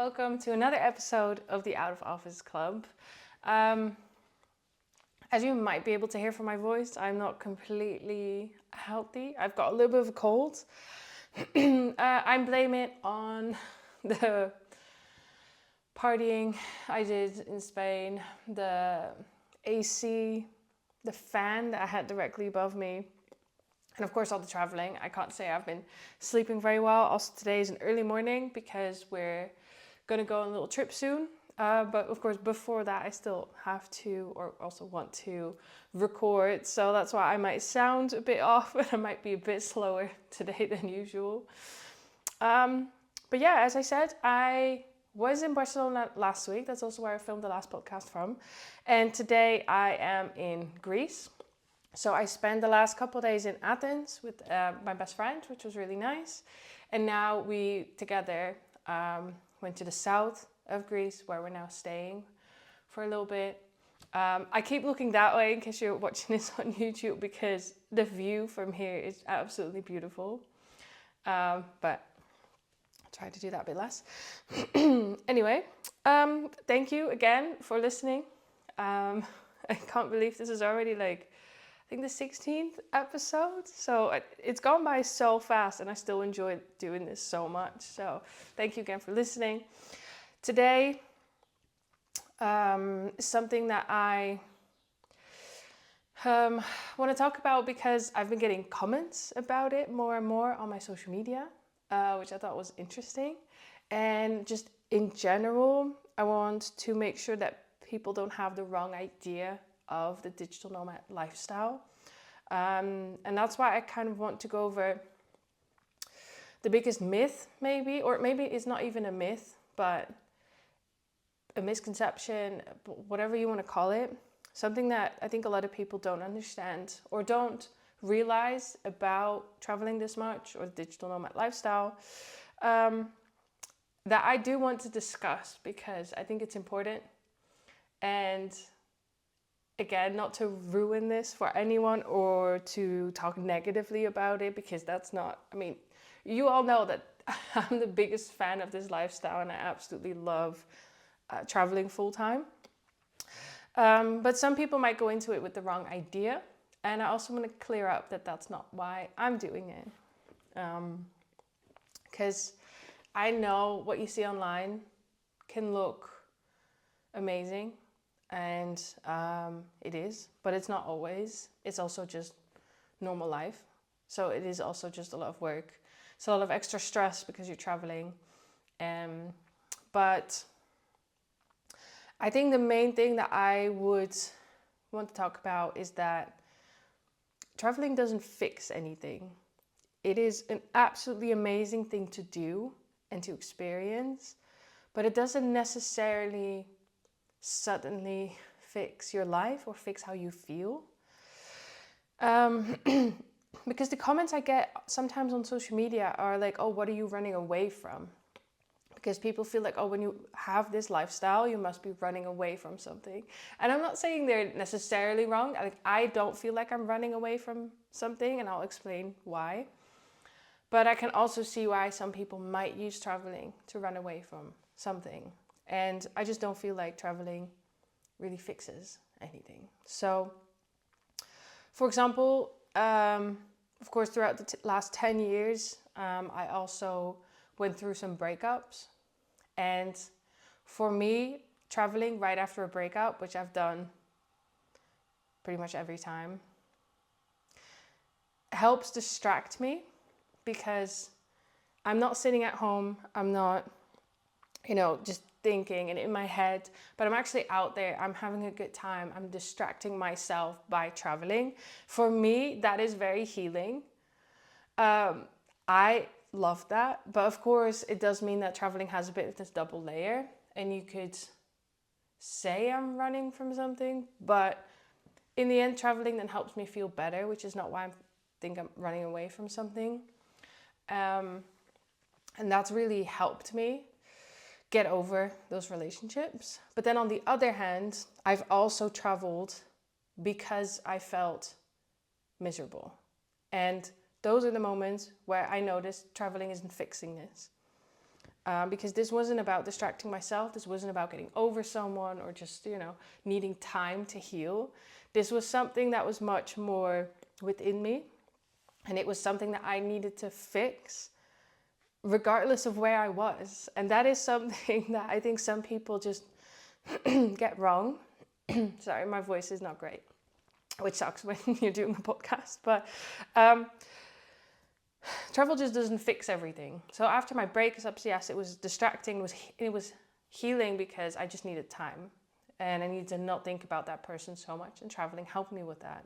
welcome to another episode of the Out of Office Club. As you might be able to hear from my voice, I'm not completely healthy. I've got a little bit of a cold. I'm blaming it on the partying I did in Spain, the AC, the fan that I had directly above me, and of course all the traveling. I can't say I've been sleeping very well. Also today is an early morning because we're going to go on a little trip soon. But of course before that I still have to or also want to record. So that's why I might sound a bit off and I might be a bit slower today than usual. But yeah, as I said, I was in Barcelona last week. That's also where I filmed the last podcast from. And today I am in Greece. So I spent the last couple of days in Athens with my best friend, which was really nice. And now we together went to the south of Greece, where we're now staying for a little bit. I keep looking that way in case you're watching this on YouTube, because the view from here is absolutely beautiful. But I'll try to do that a bit less. Anyway, thank you again for listening. I can't believe this is already I think the 16th episode. So it's gone by so fast and I still enjoy doing this so much. So thank you again for listening. Today is something that I want to talk about because I've been getting comments about it more and more on my social media, which I thought was interesting. And just in general, I want to make sure that people don't have the wrong idea of the digital nomad lifestyle. And that's why I kind of want to go over the biggest myth, maybe, or maybe it's not even a myth, but a misconception, whatever you want to call it, something that I think a lot of people don't understand or don't realize about traveling this much or the digital nomad lifestyle, that I do want to discuss because I think it's important. And again, not to ruin this for anyone or to talk negatively about it, because that's not, you all know that I'm the biggest fan of this lifestyle and I absolutely love traveling full time. But some people might go into it with the wrong idea. And I also want to clear up that that's not why I'm doing it. Because I know what you see online can look amazing. And it is, but it's not always. It's also just normal life. So it is also just a lot of work. It's a lot of extra stress because you're traveling. But I think the main thing that I would want to talk about is that traveling doesn't fix anything. It is an absolutely amazing thing to do and to experience, but it doesn't necessarily suddenly fix your life or fix how you feel. Because the comments I get sometimes on social media are like, oh, what are you running away from? Because people feel like, oh, when you have this lifestyle, you must be running away from something. And I'm not saying they're necessarily wrong. I don't feel like I'm running away from something, and I'll explain why. But I can also see why some people might use traveling to run away from something. And I just don't feel like traveling really fixes anything. So, for example, of course, throughout the last 10 years, I also went through some breakups. And for me, traveling right after a breakup, which I've done pretty much every time, helps distract me because I'm not sitting at home. I'm not, just thinking and in my head, but I'm actually out there. I'm having a good time. I'm distracting myself by traveling. For me, that is very healing. I love that, but of course it does mean that traveling has a bit of this double layer, and you could say I'm running from something, but in the end, traveling then helps me feel better, which is not why I think I'm running away from something. And that's really helped me get over those relationships. But then on the other hand, I've also traveled because I felt miserable. And those are the moments where I noticed traveling isn't fixing this. because this wasn't about distracting myself. This wasn't about getting over someone or just, needing time to heal. This was something that was much more within me. And it was something that I needed to fix regardless of where I was. And that is something that I think some people just get wrong. Sorry, my voice is not great, which sucks when you're doing a podcast. But travel just doesn't fix everything. So after my breakups, yes, it was distracting. It was healing because I just needed time. And I needed to not think about that person so much. And traveling helped me with that.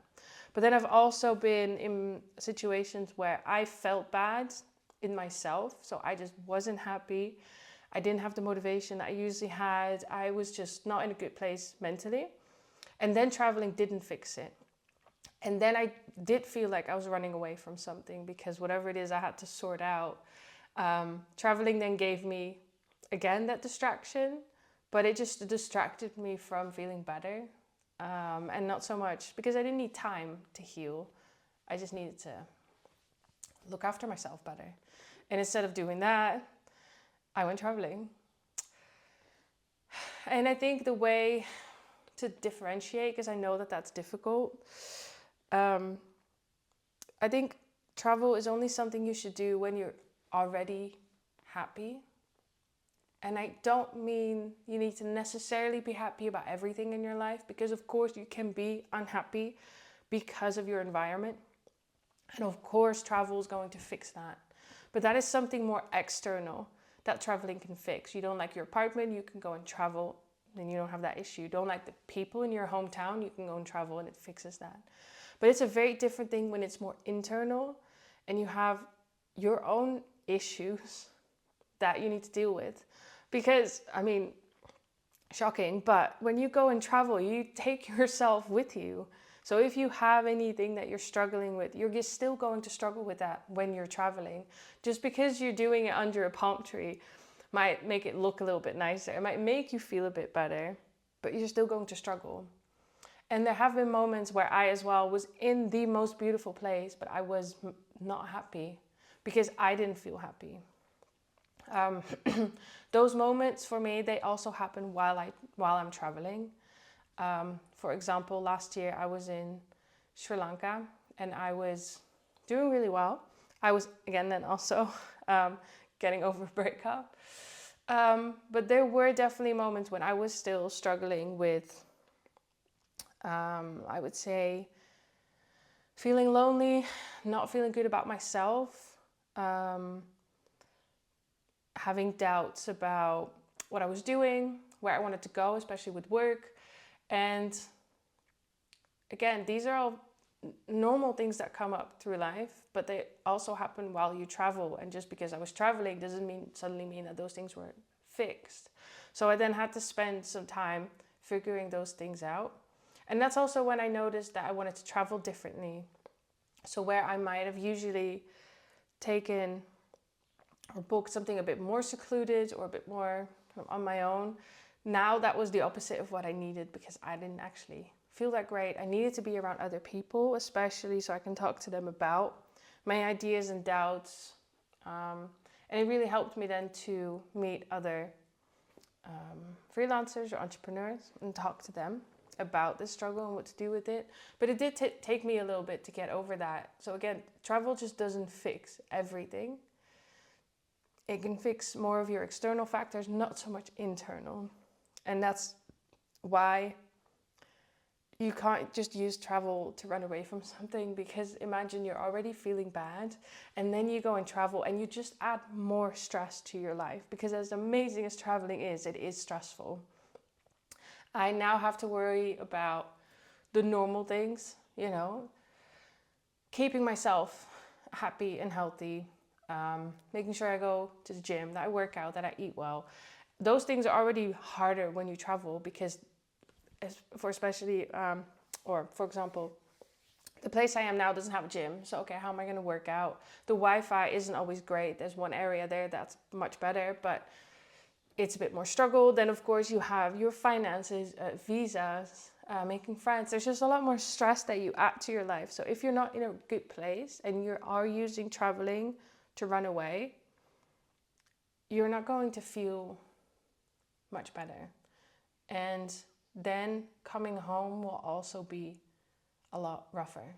But then I've also been in situations where I felt bad in myself. So I just wasn't happy. I didn't have the motivation that I usually had. I was just not in a good place mentally. And then traveling didn't fix it. And then I did feel like I was running away from something because whatever it is I had to sort out. Traveling then gave me, again, that distraction. But it just distracted me from feeling better. And not so much because I didn't need time to heal. I just needed to look after myself better. And instead of doing that, I went traveling. And I think the way to differentiate, because I know that that's difficult, I think travel is only something you should do when you're already happy. And I don't mean you need to necessarily be happy about everything in your life, because of course you can be unhappy because of your environment. And of course travel is going to fix that. But that is something more external that traveling can fix. You don't like your apartment, you can go and travel, then you don't have that issue. You don't like the people in your hometown, you can go and travel and it fixes that. But it's a very different thing when it's more internal and you have your own issues that you need to deal with. Because, shocking, but when you go and travel, you take yourself with you. So if you have anything that you're struggling with, you're still going to struggle with that when you're traveling. Just because you're doing it under a palm tree might make it look a little bit nicer. It might make you feel a bit better, but you're still going to struggle. And there have been moments where I as well was in the most beautiful place, but I was not happy because I didn't feel happy. Those moments for me, they also happen while I'm traveling. For example, last year I was in Sri Lanka and I was doing really well. I was again then also getting over a breakup. But there were definitely moments when I was still struggling with, I would say, feeling lonely, not feeling good about myself, having doubts about what I was doing, where I wanted to go, especially with work. And again, these are all normal things that come up through life, but they also happen while you travel. And just because I was traveling doesn't suddenly mean that those things were fixed. So I then had to spend some time figuring those things out. And that's also when I noticed that I wanted to travel differently. So where I might have usually taken or booked something a bit more secluded or a bit more on my own, now that was the opposite of what I needed because I didn't actually feel that great. I needed to be around other people, especially so I can talk to them about my ideas and doubts. And it really helped me then to meet other freelancers or entrepreneurs and talk to them about the struggle and what to do with it. But it did take me a little bit to get over that. So again, travel just doesn't fix everything. It can fix more of your external factors, not so much internal. And that's why you can't just use travel to run away from something, because imagine you're already feeling bad and then you go and travel and you just add more stress to your life, because as amazing as traveling is, it is stressful. I now have to worry about the normal things, keeping myself happy and healthy, making sure I go to the gym, that I work out, that I eat well. Those things are already harder when you travel because for example, the place I am now doesn't have a gym. So, okay, how am I going to work out? The Wi-Fi isn't always great. There's one area there that's much better, but it's a bit more struggle. Then, of course, you have your finances, visas, making friends. There's just a lot more stress that you add to your life. So if you're not in a good place and you are using traveling to run away, you're not going to feel much better. And then coming home will also be a lot rougher.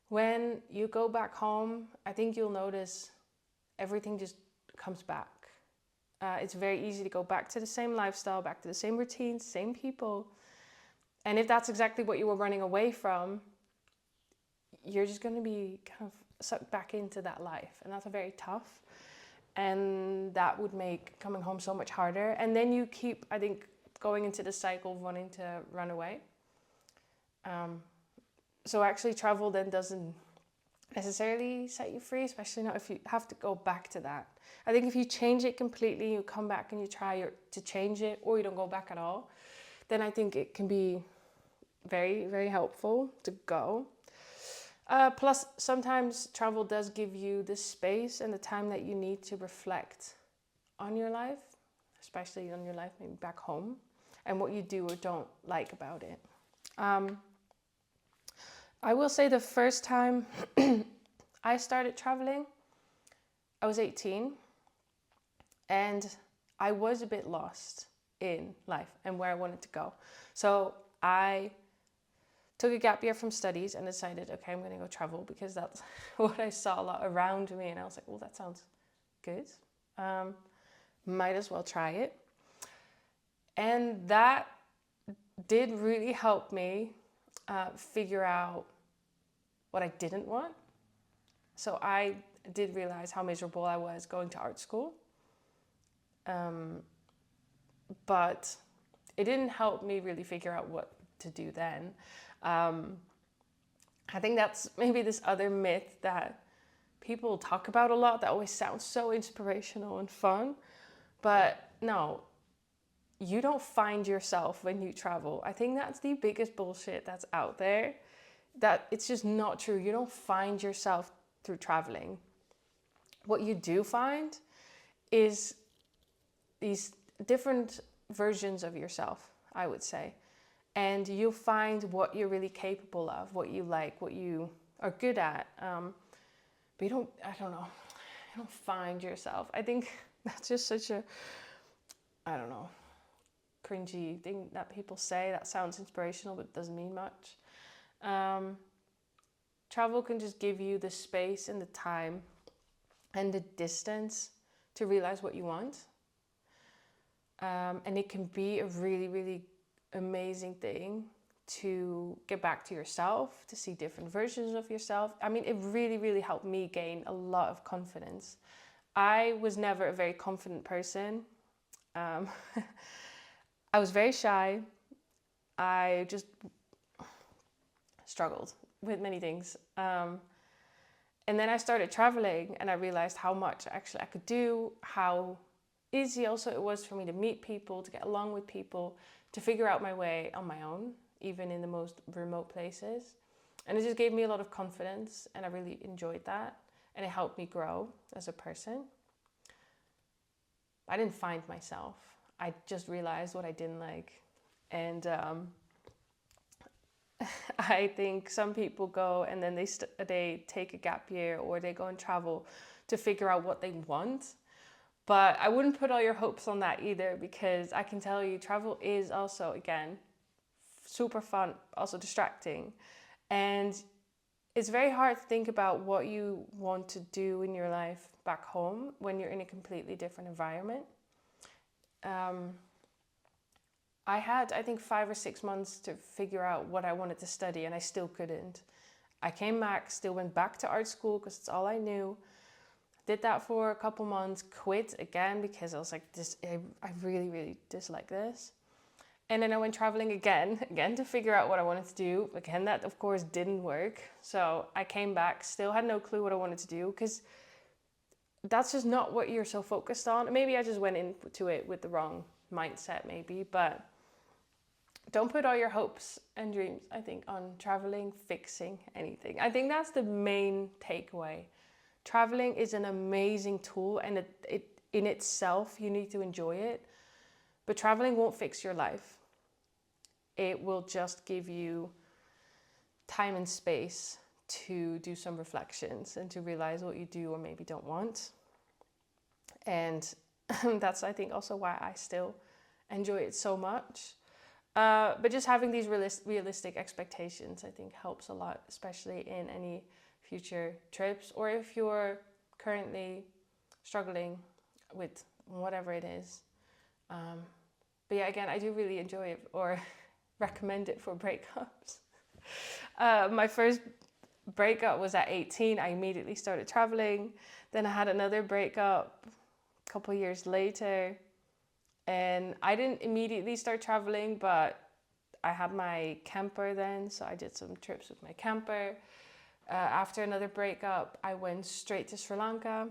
When you go back home, I think you'll notice everything just comes back. It's very easy to go back to the same lifestyle, back to the same routines, same people. And if that's exactly what you were running away from, you're just going to be kind of sucked back into that life. And that's very tough. And that would make coming home so much harder. And then you keep, I think, going into the cycle of wanting to run away. So actually travel then doesn't necessarily set you free, especially not if you have to go back to that. I think if you change it completely, you come back and you try to change it, or you don't go back at all, then I think it can be very, very helpful to go. Plus, sometimes travel does give you the space and the time that you need to reflect on your life, especially on your life maybe back home, and what you do or don't like about it. I will say the first time I started traveling, I was 18, and I was a bit lost in life and where I wanted to go. So I took a gap year from studies and decided, okay, I'm going to go travel, because that's what I saw a lot around me. And I was like, well, that sounds good. Might as well try it. And that did really help me figure out what I didn't want. So I did realize how miserable I was going to art school. But it didn't help me really figure out what to do then. I think that's maybe this other myth that people talk about a lot that always sounds so inspirational and fun. But no, you don't find yourself when you travel. I think that's the biggest bullshit that's out there. That it's just not true. You don't find yourself through traveling. What you do find is these different versions of yourself, I would say. And you'll find what you're really capable of, what you like, what you are good at. But you don't find yourself. I think that's just such a, cringy thing that people say that sounds inspirational but doesn't mean much. Travel can just give you the space and the time and the distance to realize what you want. And it can be a really, really amazing thing to get back to yourself, to see different versions of yourself. I mean, it really, really helped me gain a lot of confidence. I was never a very confident person. I was very shy. I just struggled with many things. And then I started traveling and I realized how much actually I could do, how easy also it was for me to meet people, to get along with people, to figure out my way on my own, even in the most remote places. And it just gave me a lot of confidence, and I really enjoyed that. And it helped me grow as a person. I didn't find myself. I just realized what I didn't like. And I think some people go and then they take a gap year, or they go and travel to figure out what they want. But I wouldn't put all your hopes on that either, because I can tell you travel is also, again, super fun, also distracting. And it's very hard to think about what you want to do in your life back home when you're in a completely different environment. I had, I think, 5 or 6 months to figure out what I wanted to study, and I still couldn't. I came back, still went back to art school because it's all I knew. Did that for a couple months, quit again because I was like, I really, really dislike this. And then I went traveling again to figure out what I wanted to do. Again, that of course didn't work. So I came back, still had no clue what I wanted to do, because that's just not what you're so focused on. Maybe I just went into it with the wrong mindset maybe, but don't put all your hopes and dreams, I think, on traveling, fixing anything. I think that's the main takeaway. Traveling is an amazing tool, and it in itself, you need to enjoy it. But traveling won't fix your life. It will just give you time and space to do some reflections and to realize what you do or maybe don't want. And that's, I think, also why I still enjoy it so much. But just having these realistic expectations, I think, helps a lot, especially in any future trips, or if you're currently struggling with whatever it is. But yeah, again, I do really enjoy it or recommend it for breakups. My first breakup was at 18. I immediately started traveling. Then I had another breakup a couple years later. And I didn't immediately start traveling, but I had my camper then. So I did some trips with my camper. After another breakup, I went straight to Sri Lanka.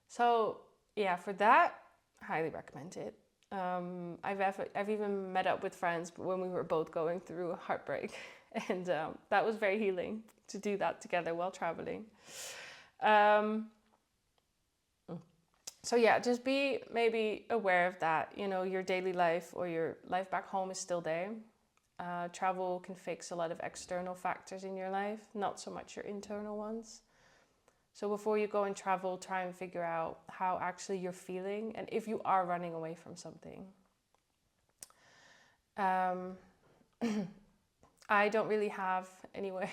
So yeah, for that, I highly recommend it. I've even met up with friends when we were both going through a heartbreak, and that was very healing to do that together while traveling. So yeah, just be maybe aware of that. You know, your daily life or your life back home is still there. Travel can fix a lot of external factors in your life, not so much your internal ones. So before you go and travel, try and figure out how actually you're feeling and if you are running away from something. I don't really have anywhere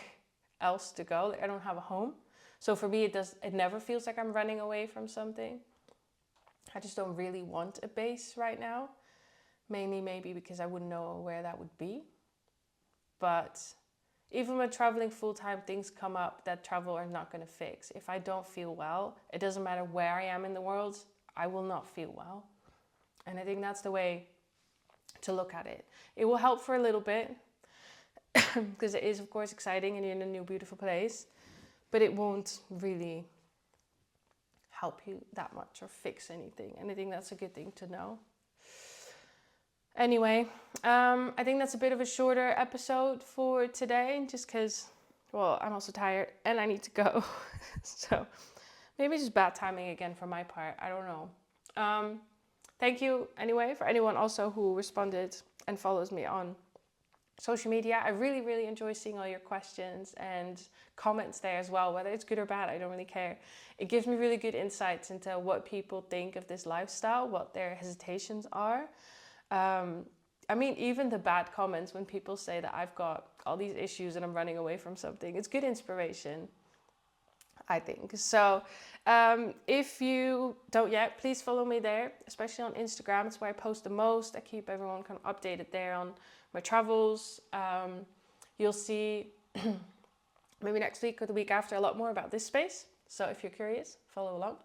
else to go. I don't have a home. So for me, it never feels like I'm running away from something. I just don't really want a base right now. Mainly maybe because I wouldn't know where that would be. But even when traveling full-time, things come up that travel are not going to fix. If I don't feel well, it doesn't matter where I am in the world, I will not feel well. And I think that's the way to look at it. It will help for a little bit because it is, of course, exciting and you're in a new, beautiful place. But it won't really help you that much or fix anything. And I think that's a good thing to know. Anyway, I think that's a bit of a shorter episode for today, just because, well, I'm also tired and I need to go. So maybe just bad timing again for my part. I don't know. Thank you anyway for anyone also who responded and follows me on social media. I really, really enjoy seeing all your questions and comments there as well, whether it's good or bad, I don't really care. It gives me really good insights into what people think of this lifestyle, what their hesitations are. I mean, even the bad comments when people say that I've got all these issues and I'm running away from something, it's good inspiration, I think. So if you don't yet, please follow me there, especially on Instagram. It's where I post the most. I keep everyone kind of updated there on my travels. You'll see maybe next week or the week after a lot more about this space. So if you're curious, follow along.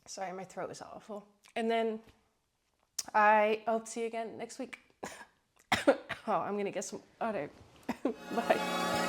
Sorry, my throat is awful. And then I hope to see you again next week. Oh, I'm going to get some water. Bye.